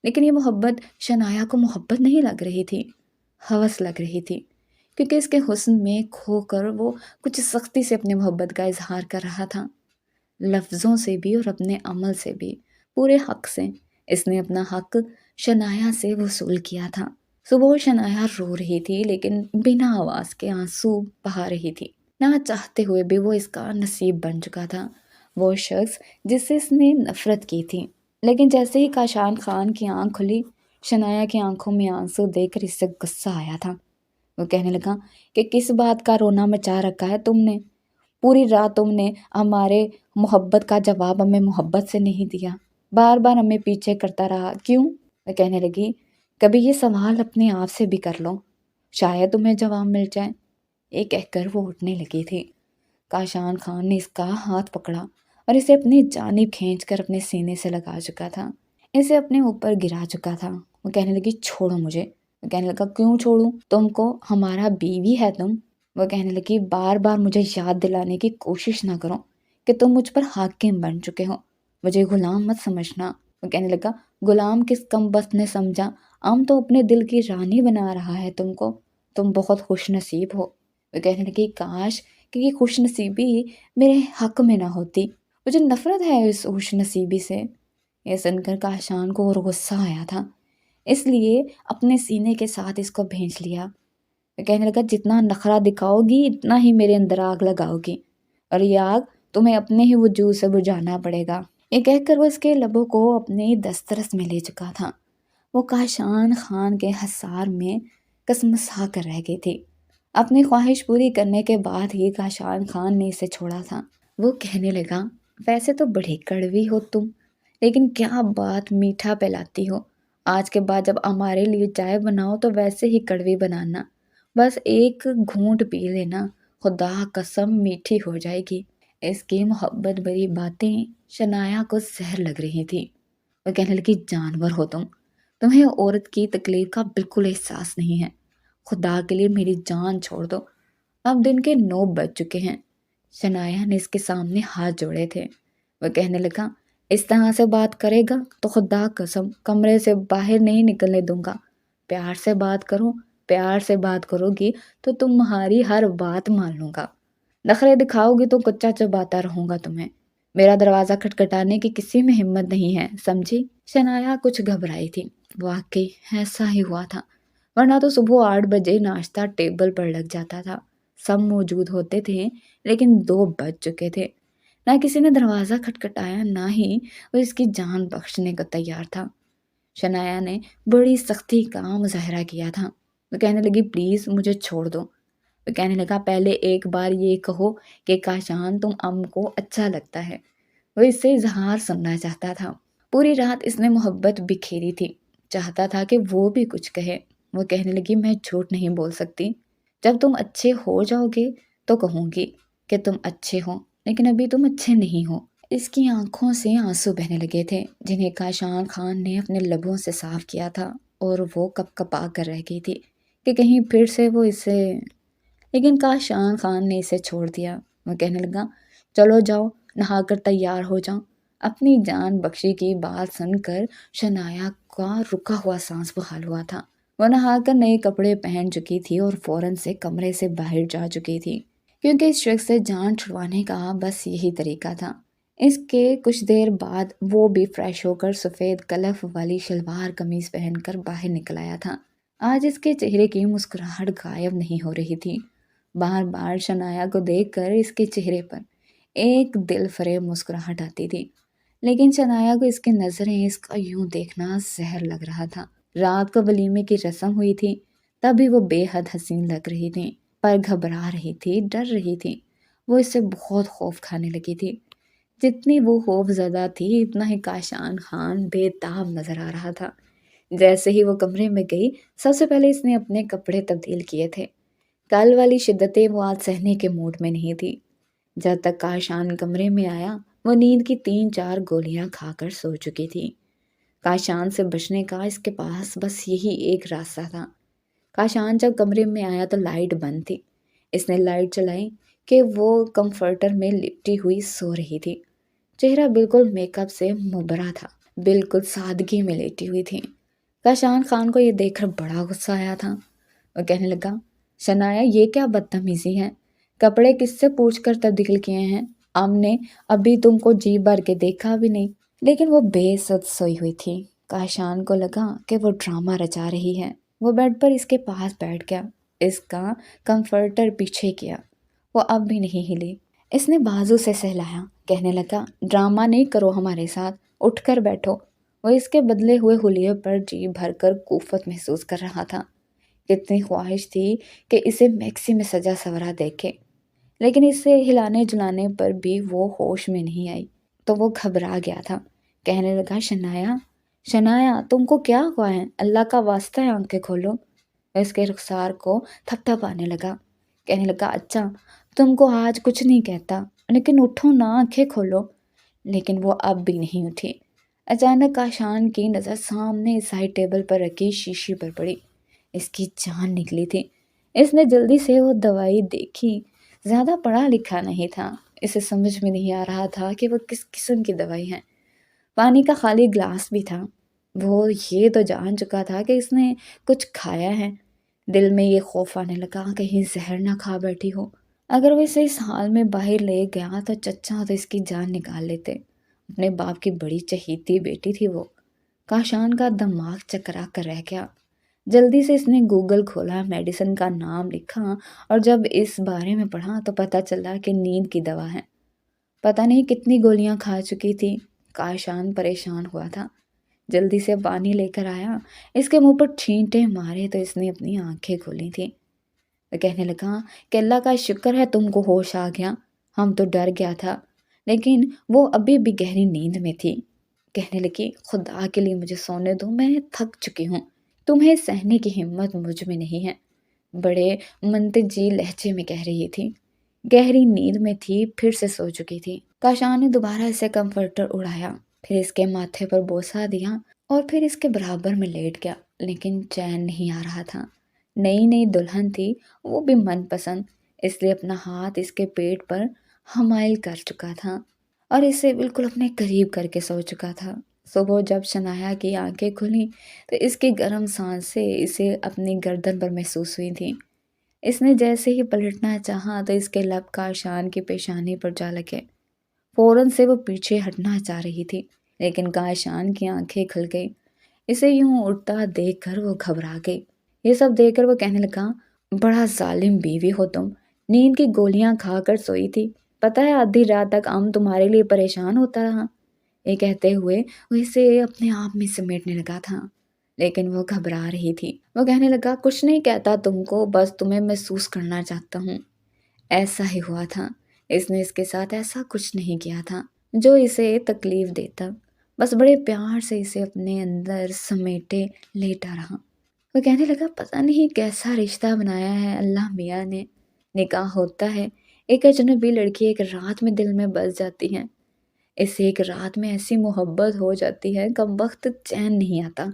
لیکن یہ محبت شنایا کو محبت نہیں لگ رہی تھی، ہوس لگ رہی تھی، کیونکہ اس کے حسن میں کھو کر وہ کچھ سختی سے اپنی محبت کا اظہار کر رہا تھا، لفظوں سے بھی اور اپنے عمل سے بھی، پورے حق سے۔ اس نے اپنا حق شنایا سے وصول کیا تھا۔ صبح شنایا رو رہی تھی، لیکن بنا آواز کے آنسو بہا رہی تھی۔ نہ چاہتے ہوئے بھی وہ اس کا نصیب بن چکا تھا، وہ شخص جس سے اس نے نفرت کی تھی۔ لیکن جیسے ہی کاشان خان کی آنکھ کھلی، شنایا کی آنکھوں میں آنسو دیکھ کر اس سے غصہ آیا تھا۔ وہ کہنے لگا کہ کس بات کا رونا مچا رکھا ہے تم نے؟ پوری رات تم نے ہمارے محبت کا جواب ہمیں محبت سے نہیں دیا، بار بار ہمیں پیچھے کرتا رہا، کیوں؟ وہ کہنے لگی، کبھی یہ سوال اپنے آپ سے بھی کر لو، شاید تمہیں جواب مل جائے۔ یہ کہہ کر وہ اٹھنے لگی تھی۔ کاشان خان نے اس کا ہاتھ پکڑا اور اسے اپنی جانب کھینچ کر اپنے سینے سے لگا چکا تھا، اسے اپنے اوپر گرا چکا تھا۔ وہ کہنے لگی، چھوڑو مجھے۔ وہ کہنے لگا، کیوں چھوڑوں؟ تم کو ہمارا بیوی ہے تم۔ وہ کہنے لگی، بار بار مجھے یاد دلانے کی کوشش نہ کرو کہ تم مجھ پر حاکم بن چکے ہو، مجھے غلام مت سمجھنا۔ وہ کہنے لگا، غلام کس کم بخت نے سمجھا؟ ہم تو اپنے دل کی رانی بنا رہا ہے تم کو، تم بہت خوش نصیب ہو۔ وہ کہنے لگی، کاش کہ یہ خوش نصیبی میرے حق میں نہ ہوتی، مجھے نفرت ہے اس خوش نصیبی سے۔ یہ سن کر کاشان کو اور غصہ آیا تھا، اس لیے اپنے سینے کے ساتھ اس کو بھینچ لیا۔ وہ کہنے لگا، جتنا نخرہ دکھاؤ گی اتنا ہی میرے اندر آگ لگاؤ گی، اور یہ آگ تمہیں اپنے ہی وجود سے بجھانا پڑے گا۔ یہ کہہ کر وہ اس کے لبوں کو اپنے دسترس میں لے چکا تھا۔ وہ کاشان خان کے حصار میں کسمسا کر رہ گئی تھی۔ اپنی خواہش پوری کرنے کے بعد ہی کاشان خان نے اسے چھوڑا تھا۔ وہ کہنے لگا، ویسے تو بڑی کڑوی ہو تم، لیکن کیا بات میٹھا پلاتی ہو۔ آج کے بعد جب ہمارے لیے چائے بناؤ تو ویسے ہی کڑوی بنانا، بس ایک گھونٹ پی لینا، خدا قسم میٹھی ہو جائے گی۔ اس کی محبت بھری باتیں شنایا کو زہر لگ رہی تھی۔ وہ کہنے لگی، جانور ہو تمہیں عورت کی تکلیف کا بالکل احساس نہیں ہے، خدا کے لیے میری جان چھوڑ دو، اب دن کے 9 بج چکے ہیں۔ شنایا نے اس کے سامنے ہاتھ جوڑے تھے۔ وہ کہنے لگا، اس طرح سے بات کرے گا تو خدا قسم کمرے سے باہر نہیں نکلنے دوں گا۔ پیار سے بات کرو، پیار سے بات کرو گی تو تمہاری ہر بات مان لوں گا، نخرے دکھاؤ گی تو کچا چباتا رہوں گا تمہیں۔ میرا دروازہ کھٹکھٹانے کی کسی میں ہمت نہیں ہے، سمجھی؟ شنایا کچھ گھبرائی تھی، واقعی ایسا ہی ہوا تھا، ورنہ تو صبح 8 بجے ناشتہ ٹیبل پر لگ جاتا تھا، سب موجود ہوتے تھے، لیکن 2 بج چکے تھے، نہ کسی نے دروازہ کھٹکھٹایا، نہ ہی وہ اس کی جان بخشنے کو تیار تھا۔ شنایا نے بڑی سختی کا مظاہرہ کیا تھا۔ وہ کہنے لگی، پلیز مجھے چھوڑ دو۔ وہ کہنے لگا، پہلے ایک بار یہ کہو کہ کاشان تم ام کو اچھا لگتا ہے۔ وہ اس سے اظہار سننا چاہتا تھا۔ پوری رات اس نے محبت بکھیری تھی، چاہتا تھا کہ وہ بھی کچھ کہے، وہ کہنے لگی میں جھوٹ نہیں بول سکتی، جب تم اچھے ہو جاؤ گے تو کہوں گی کہ تم اچھے ہو، لیکن ابھی تم اچھے نہیں ہو۔ اس کی آنکھوں سے آنسو بہنے لگے تھے جنہیں کاشان خان نے اپنے لبوں سے صاف کیا تھا، اور وہ کپ کپا کر رہ گئی تھی کہ کہیں پھر سے وہ اسے، لیکن کاشان خان نے اسے چھوڑ دیا۔ وہ کہنے لگا چلو جاؤ نہا کر تیار ہو جاؤ۔ اپنی جان بخشی کی بات سن کر شنایا کا رکا ہوا سانس بحال ہوا تھا۔ وہ نہا کر نئے کپڑے پہن چکی تھی اور فوراً سے کمرے سے باہر جا چکی تھی، کیونکہ اس شخص سے جان چھڑوانے کا بس یہی طریقہ تھا۔ اس کے کچھ دیر بعد وہ بھی فریش ہو کر سفید کلف والی شلوار قمیض پہن کر باہر نکل آیا تھا۔ آج اس کے چہرے کی مسکراہٹ غائب نہیں ہو رہی تھی۔ بار بار شنایا کو دیکھ کر اس کے چہرے پر ایک دل فریب مسکراہٹ آتی تھی، لیکن شنایا کو اس کی نظریں اس کا یوں دیکھنا زہر لگ رہا تھا۔ رات کو ولیمے کی رسم ہوئی تھی، تب بھی وہ بے حد حسین لگ رہی تھی، پر گھبرا رہی تھی، ڈر رہی تھی۔ وہ اس سے بہت خوف کھانے لگی تھی۔ جتنی وہ خوف زدہ تھی اتنا ہی کاشان خان بے تاب نظر آ رہا تھا۔ جیسے ہی وہ کمرے میں گئی، سب سے پہلے اس نے اپنے کپڑے تبدیل کیے تھے۔ کل والی شدتیں وہ آج سہنے کے موڈ میں نہیں تھی۔ جب تک کاشان کمرے میں آیا وہ نیند کی 3-4 گولیاں کھا کر سو چکی تھی۔ کاشان سے بچنے کا اس کے پاس بس یہی ایک راستہ تھا۔ کاشان جب کمرے میں آیا تو لائٹ بند تھی۔ اس نے لائٹ چلائی کہ وہ کمفرٹر میں لپٹی ہوئی سو رہی تھی۔ چہرہ بالکل میک اپ سے مبرا تھا، بالکل سادگی میں لیٹی ہوئی تھی۔ کاشان خان کو یہ دیکھ کر بڑا غصہ آیا تھا۔ وہ کہنے لگا شنایا یہ کیا بدتمیزی ہے، کپڑے کس سے پوچھ کر تبدیل کیے ہیں؟ ہم نے ابھی تم کو جی بھر کے دیکھا بھی نہیں۔ لیکن وہ بے سد سوئی ہوئی تھی۔ کاشان کو لگا کہ وہ ڈرامہ رچا رہی ہے۔ وہ بیڈ پر اس کے پاس بیٹھ گیا، اس کا کمفرٹر پیچھے کیا۔ وہ اب بھی نہیں ہلی۔ اس نے بازو سے سہلایا، کہنے لگا ڈرامہ نہیں کرو ہمارے ساتھ، اٹھ کر بیٹھو۔ وہ اس کے بدلے ہوئے حلیے پر جی بھر کر کوفت محسوس کر رہا تھا۔ کتنی خواہش تھی کہ اسے میکسی میں سجا سورا دیکھے، لیکن اسے ہلانے جلانے پر بھی وہ ہوش میں نہیں آئی تو وہ گھبرا گیا تھا۔ کہنے لگا شنایا شنایا تم کو کیا ہوا ہے، اللہ کا واسطہ ہے آنکھیں کھولو۔ اس کے رخسار کو تھپ تھپ آنے لگا، کہنے لگا اچھا تم کو آج کچھ نہیں کہتا، لیکن اٹھو نا، آنکھیں کھولو۔ لیکن وہ اب بھی نہیں اٹھی۔ اچانک کاشان کی نظر سامنے سائڈ ٹیبل پر رکھی شیشی پر پڑی۔ اس کی جان نکلی تھی۔ اس نے جلدی سے وہ دوائی دیکھی۔ زیادہ پڑھا لکھا نہیں تھا، اسے سمجھ میں نہیں آ رہا تھا کہ وہ کس قسم کی دوائی ہے۔ پانی کا خالی گلاس بھی تھا۔ وہ یہ تو جان چکا تھا کہ اس نے کچھ کھایا ہے۔ دل میں یہ خوف آنے لگا کہیں زہر نہ کھا بیٹھی ہو۔ اگر وہ اسے اس حال میں باہر لے گیا تو چچا تو اس کی جان نکال لیتے۔ اپنے باپ کی بڑی چہیتی بیٹی تھی وہ۔ کاشان کا دماغ چکرا کر رہ گیا۔ جلدی سے اس نے گوگل کھولا، میڈیسن کا نام لکھا، اور جب اس بارے میں پڑھا تو پتہ چلا کہ نیند کی دوا ہے۔ پتہ نہیں کتنی گولیاں کھا چکی تھی۔ کاشان پریشان ہوا تھا، جلدی سے پانی لے کر آیا، اس کے منہ پر چھینٹے مارے تو اس نے اپنی آنکھیں کھولی تھیں۔ وہ کہنے لگا کہ اللہ کا شکر ہے تم کو ہوش آ گیا، ہم تو ڈر گیا تھا۔ لیکن وہ ابھی بھی گہری نیند میں تھی۔ کہنے لگی خدا کے لیے مجھے سونے دو، میں تھک چکی ہوں، تمہیں سہنے کی ہمت مجھ میں نہیں ہے۔ بڑے منتجی لہجے میں کہہ رہی تھی۔ گہری نیند میں تھی، پھر سے سو چکی تھی۔ کاشان نے دوبارہ اسے کمفرٹر اڑایا، پھر اس کے ماتھے پر بوسہ دیا اور پھر اس کے برابر میں لیٹ گیا، لیکن چین نہیں آ رہا تھا۔ نئی نئی دلہن تھی، وہ بھی من پسند، اس لیے اپنا ہاتھ اس کے پیٹ پر حمائل کر چکا تھا اور اسے بالکل اپنے قریب کر کے سو چکا تھا۔ صبح جب شنایا کی آنکھیں کھلیں تو اس کی گرم سانسیں اسے اپنی گردن پر محسوس ہوئی تھیں۔ اس نے جیسے ہی پلٹنا چاہا تو اس کے لب کاشان کی پیشانی پر جا لگے۔ فوراً سے وہ پیچھے ہٹنا چاہ رہی تھی، لیکن کاشان کی آنکھیں کھل گئی۔ اسے یوں اٹھتا دیکھ کر وہ گھبرا گئی۔ یہ سب دیکھ کر وہ کہنے لگا بڑا ظالم بیوی ہو تم، نیند کی گولیاں کھا کر سوئی تھی، پتہ ہے آدھی رات تک ہم تمہارے لیے پریشان ہوتا رہا۔ یہ کہتے ہوئے وہ اسے اپنے آپ میں سمیٹنے لگا تھا، لیکن وہ گھبرا رہی تھی۔ وہ کہنے لگا کچھ نہیں کہتا تم کو، بس تمہیں محسوس کرنا چاہتا ہوں۔ ایسا ہی ہوا تھا، اس نے اس کے ساتھ ایسا کچھ نہیں کیا تھا جو اسے تکلیف دیتا، بس بڑے پیار سے اسے اپنے اندر سمیٹے لیٹا رہا۔ وہ کہنے لگا پتہ نہیں کیسا رشتہ بنایا ہے اللہ میاں نے، نکاح ہوتا ہے، ایک اجنبی لڑکی ایک رات میں دل میں بس جاتی ہے، اس ایک رات میں ایسی محبت ہو جاتی ہے کم وقت چین نہیں آتا،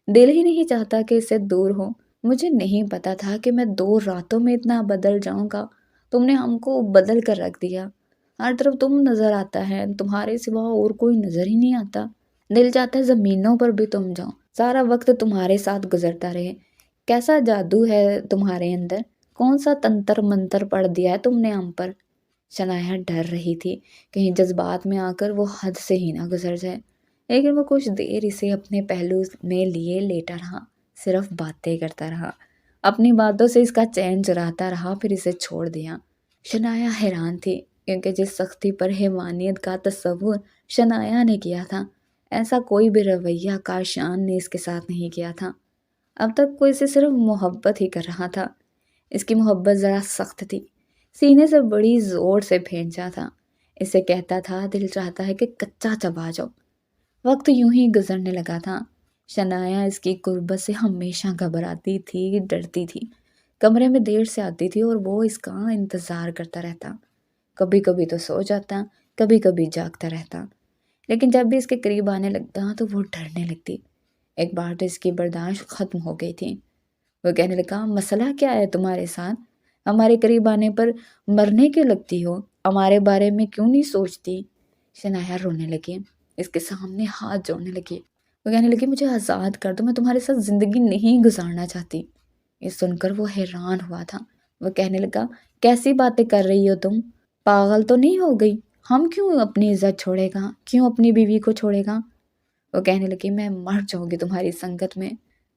دل ہی نہیں چاہتا کہ اس سے دور ہو۔ مجھے نہیں پتا تھا کہ میں 2 راتوں میں اتنا بدل جاؤں گا، تم نے ہم کو بدل کر رکھ دیا، ہر طرف تم نظر آتا ہے، تمہارے سوا اور کوئی نظر ہی نہیں آتا، دل چاہتا ہے زمینوں پر بھی تم جاؤ، سارا وقت تمہارے ساتھ گزرتا رہے، کیسا جادو ہے تمہارے اندر، کون سا تنتر منتر پڑھ دیا ہے تم نے ہم پر۔ شنایا ڈر رہی تھی کہیں جذبات میں آ کر وہ حد سے ہی نہ گزر جائے، لیکن وہ کچھ دیر اسے اپنے پہلو میں لیے لیٹا رہا، صرف باتیں کرتا رہا، اپنی باتوں سے اس کا چین چراتا رہا، پھر اسے چھوڑ دیا۔ شنایا حیران تھی کیونکہ جس سختی پر حیوانیت کا تصور شنایا نے کیا تھا، ایسا کوئی بھی رویہ کاشان نے اس کے ساتھ نہیں کیا تھا۔ اب تک وہ اسے صرف محبت ہی کر رہا تھا، اس کی محبت ذرا سخت تھی، سینے سے بڑی زور سے پھینچا تھا، اسے کہتا تھا دل چاہتا ہے کہ کچا چبا جاؤ۔ وقت یوں ہی گزرنے لگا تھا، شنایا اس کی قربت سے ہمیشہ گھبراتی تھی، ڈرتی تھی، کمرے میں دیر سے آتی تھی اور وہ اس کا انتظار کرتا رہتا، کبھی کبھی تو سو جاتا، کبھی کبھی جاگتا رہتا، لیکن جب بھی اس کے قریب آنے لگتا تو وہ ڈرنے لگتی۔ ایک بار تو اس کی برداشت ختم ہو گئی تھی، وہ کہنے لگا مسئلہ کیا ہے تمہارے ساتھ، ہمارے قریب آنے پر مرنے کیوں لگتی ہو، ہمارے بارے میں کیوں نہیں سوچتی۔ شنایا رونے لگی، اس کے سامنے ہاتھ جوڑنے لگی، وہ کہنے لگی مجھے آزاد کر دو، میں تمہارے ساتھ زندگی نہیں گزارنا چاہتی۔ یہ سن کر وہ حیران ہوا تھا، وہ کہنے لگا کیسی باتیں کر رہی ہو تم، پاگل تو نہیں ہو گئی، ہم کیوں اپنی عزت چھوڑے گا، کیوں اپنی بیوی کو چھوڑے گا۔ وہ کہنے لگی میں مر جاؤں گی تمہاری سنگت میں۔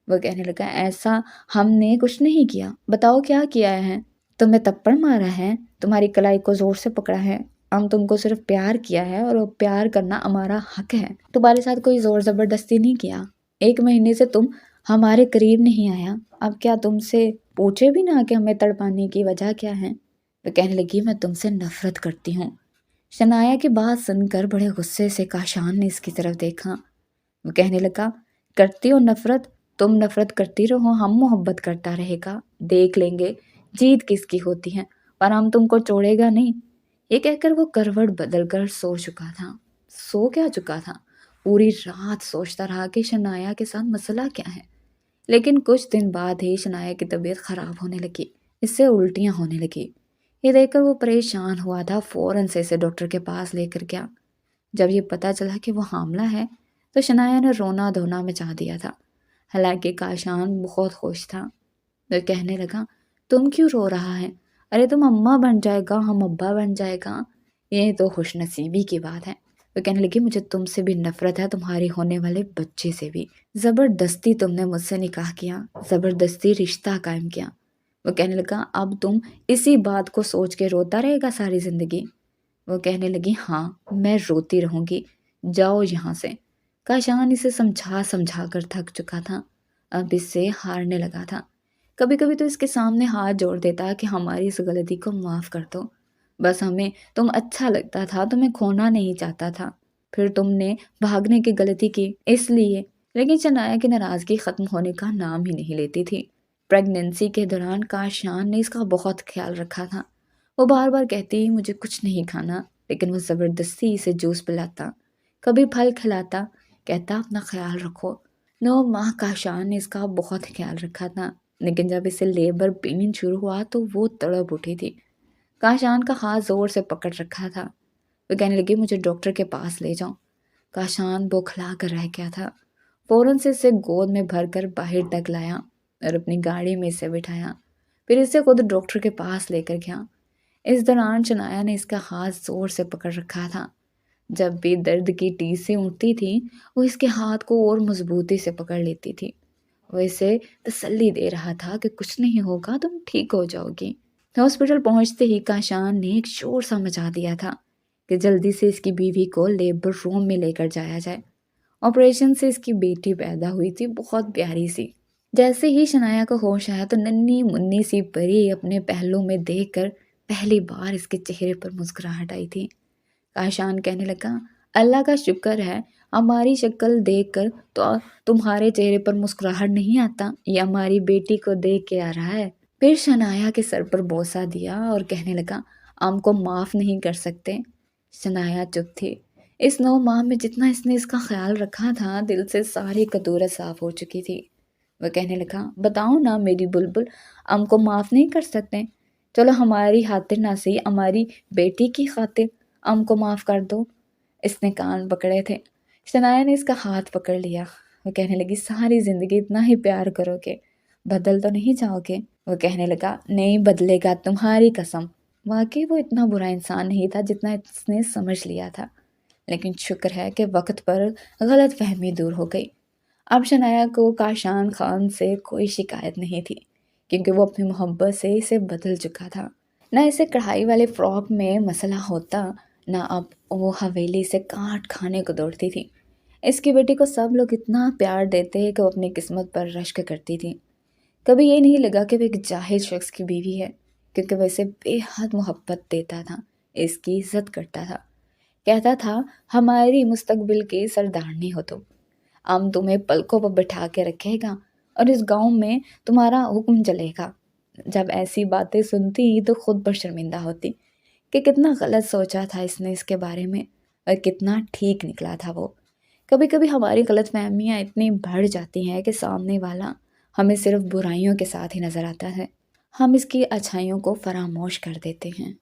وہ کہنے لگا ایسا ہم نے کچھ نہیں کیا، بتاؤ کیا کیا ہے، تمہیں تپڑ مارا ہے، تمہاری کلائی کو زور سے پکڑا ہے، ہم تم کو صرف پیار کیا ہے اور پیار کرنا ہمارا حق ہے، تمہارے ساتھ کوئی زور زبردستی نہیں کیا، 1 مہینے سے تم ہمارے قریب نہیں آیا، اب کیا تم سے پوچھے بھی نہ کہ ہمیں تڑپانے کی وجہ کیا ہے۔ وہ کہنے لگی میں تم سے نفرت کرتی ہوں۔ شنایا کی بات سن کر بڑے غصے سے کاشان نے اس کی طرف دیکھا، وہ کہنے لگا کرتی ہو نفرت، تم نفرت کرتی رہو، ہم محبت کرتا رہے گا، دیکھ لیں گے جیت کس کی ہوتی ہے، پر ہم تم کو چھوڑے گا نہیں۔ یہ کہہ کر وہ کروٹ بدل کر سو چکا تھا، سو کیا چکا تھا، پوری رات سوچتا رہا کہ شنایا کے ساتھ مسئلہ کیا ہے، لیکن کچھ دن بعد ہی شنایا کی طبیعت خراب ہونے لگی، اس سے الٹیاں ہونے لگی۔ یہ دیکھ کر وہ پریشان ہوا تھا، فوراً سے اسے ڈاکٹر کے پاس لے کر گیا۔ جب یہ پتا چلا کہ وہ حاملہ ہے تو شنایا نے رونا دھونا مچا دیا تھا، حالانکہ کاشان بہت خوش تھا۔ وہ کہنے لگا تم کیوں رو رہا ہے، ارے تم اماں بن جائے گا، ہم ابا بن جائے گا، یہ تو خوش نصیبی کی بات ہے۔ وہ کہنے لگی مجھے تم سے بھی نفرت ہے، تمہاری ہونے والے بچے سے بھی، زبردستی تم نے مجھ سے نکاح کیا، زبردستی رشتہ قائم کیا۔ وہ کہنے لگا اب تم اسی بات کو سوچ کے روتا رہے گا ساری زندگی۔ وہ کہنے لگی ہاں میں روتی رہوں گی، جاؤ یہاں سے۔ کاشان اسے سمجھا سمجھا کر تھک چکا تھا، اب اس سے ہارنے لگا تھا، کبھی کبھی تو اس کے سامنے ہاتھ جوڑ دیتا کہ ہماری اس غلطی کو معاف کر دو، بس ہمیں تم اچھا لگتا تھا، تمہیں کھونا نہیں چاہتا تھا، پھر تم نے بھاگنے کی غلطی کی اس لیے۔ لیکن شنایا کی ناراضگی ختم ہونے کا نام ہی نہیں لیتی تھی۔ پریگننسی کے دوران کاشان نے اس کا بہت خیال رکھا تھا، وہ بار بار کہتی مجھے کچھ نہیں کھانا، لیکن وہ زبردستی اسے جوس پلاتا، کبھی پھل کھلاتا، کہتا اپنا خیال رکھو۔ 9 ماہ کاشان نے اس کا بہت خیال رکھا تھا، لیکن جب اسے لیبر پین شروع ہوا تو وہ تڑپ اٹھی تھی، کاشان کا ہاتھ زور سے پکڑ رکھا تھا۔ وہ کہنے لگی مجھے ڈاکٹر کے پاس لے جاؤ۔ کاشان بوکھلا کر رہ گیا تھا، فوراً سے اسے گود میں بھر کر باہر تک لایا اور اپنی گاڑی میں اسے بٹھایا، پھر اسے خود ڈاکٹر کے پاس لے کر گیا۔ اس دوران شنایا نے اس کا ہاتھ زور سے پکڑ رکھا تھا، جب بھی درد کی ٹیسیں اٹھتی تھی وہ اس کے ہاتھ کو اور مضبوطی سے پکڑ لیتی تھی، وہ اسے تسلی دے رہا تھا کہ کچھ نہیں ہوگا، تم ٹھیک ہو جاؤ گی۔ ہاسپٹل پہنچتے ہی کاشان نے ایک شور سا مچا دیا تھا کہ جلدی سے اس کی بیوی کو لیبر روم میں لے کر جایا جائے۔ آپریشن سے اس کی بیٹی پیدا ہوئی تھی، بہت پیاری سی۔ جیسے ہی شنایا کو ہوش آیا تو ننھی منی سی پری اپنے پہلو میں دیکھ کر پہلی بار اس کے چہرے پر مسکراہٹ آئی تھی۔ کاشان کہنے لگا اللہ کا شکر ہے ہماری شکل دیکھ کر تو تمہارے چہرے پر مسکراہٹ نہیں آتا، یہ ہماری بیٹی کو دیکھ کے آ رہا ہے۔ پھر شنایا کے سر پر بوسہ دیا اور کہنے لگا، ہم کو معاف نہیں کر سکتے۔ شنایا چپ تھی۔ اس 9 ماہ میں جتنا اس نے اس کا خیال رکھا تھا، دل سے ساری کدورت صاف ہو چکی تھی۔ وہ کہنے لگا، بتاؤ نا میری بلبل، ہم کو معاف نہیں کر سکتے؟ چلو ہماری خاطر نہ صحیح، ہماری بیٹی کی خاطر ہم کو معاف کر دو۔ اس نے کان پکڑے تھے۔ شنایا نے اس کا ہاتھ پکڑ لیا۔ وہ کہنے لگی، ساری زندگی اتنا ہی پیار کرو گے، بدل تو نہیں جاؤ گے؟ وہ کہنے لگا، نہیں بدلے گا، تمہاری قسم۔ واقعی وہ اتنا برا انسان نہیں تھا جتنا اس نے سمجھ لیا تھا، لیکن شکر ہے کہ وقت پر غلط فہمی دور ہو گئی۔ اب شنایا کو کاشان خان سے کوئی شکایت نہیں تھی، کیونکہ وہ اپنی محبت سے اسے بدل چکا تھا۔ نہ اسے کڑھائی والے فراک میں مسئلہ ہوتا، نہ اب وہ حویلی سے کاٹ کھانے کو دوڑتی تھی۔ اس کی بیٹی کو سب لوگ اتنا پیار دیتے کہ وہ اپنی قسمت پر رشک کرتی تھی۔ کبھی یہ نہیں لگا کہ وہ ایک جاہل شخص کی بیوی ہے، کیونکہ وہ اسے بے حد محبت دیتا تھا، اس کی عزت کرتا تھا، کہتا تھا، ہماری مستقبل کی سردارنی ہو تم، ہم تمہیں پلکوں پر بٹھا کے رکھے گا اور اس گاؤں میں تمہارا حکم چلے گا۔ جب ایسی باتیں سنتی تو خود پر شرمندہ ہوتی کہ کتنا غلط سوچا تھا اس نے اس کے بارے میں، اور کتنا ٹھیک نکلا تھا وہ۔ کبھی کبھی ہماری غلط فہمیاں اتنی بڑھ جاتی ہیں کہ سامنے والا ہمیں صرف برائیوں کے ساتھ ہی نظر آتا ہے، ہم اس کی اچھائیوں کو فراموش کر دیتے ہیں۔